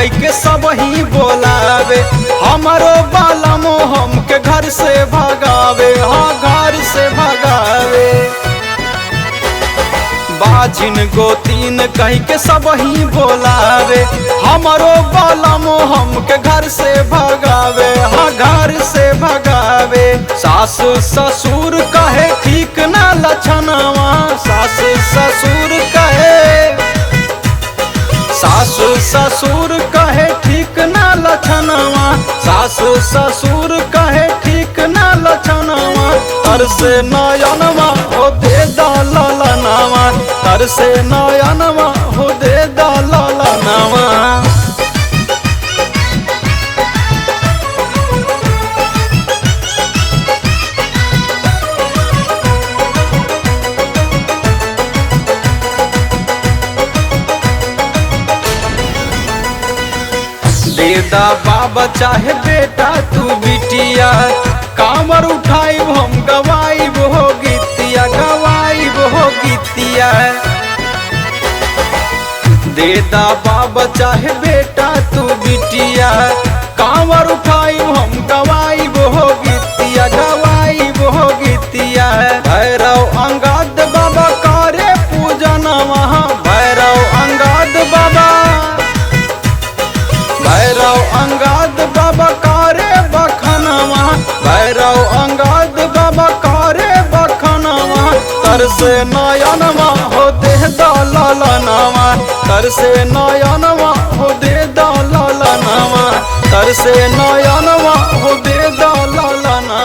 कह के सब ही बोलावे, हमारो बालमो हमके घर से भगावे, हाँ घर से भगावे। बाजिन गोतीन कह के सब ही बोलावे, हमारो बालमो हमके घर से भगावे, हाँ घर से भगावे। सास ससुर कहे ठीक ना लक्षणवा, सास ससुर कहे, सास ससुर कहे ठीक ना लक्षणवा, सास ससुर कहे ठीक ना लक्षणवा। तर से नयनवा हो दे दललनवा, तर से नयनवा हो दे दललनवा। देदा बाबा चाहे बेटा तू बिटिया, कामर उठाई हम गवाई हो गीतिया, गवाई हो गीतिया। देदा बाबा चाहे बेटा तू बिटिया, कामर उठाई हम गवाई हो गीतिया, गवाई हो गीतिया। भैरव अंगाद बाबा करे पूजनवा, भैरव अंगाद बाबा, भैरव अंगाद बाबा करे बखनवा, भैरव अंगाद बाबा करे बखनवा। तर से नयनवा हो दे दललनवा, तर से नयनवा हो दे दललनवा, तर से नयनवा हो दे दललनवा।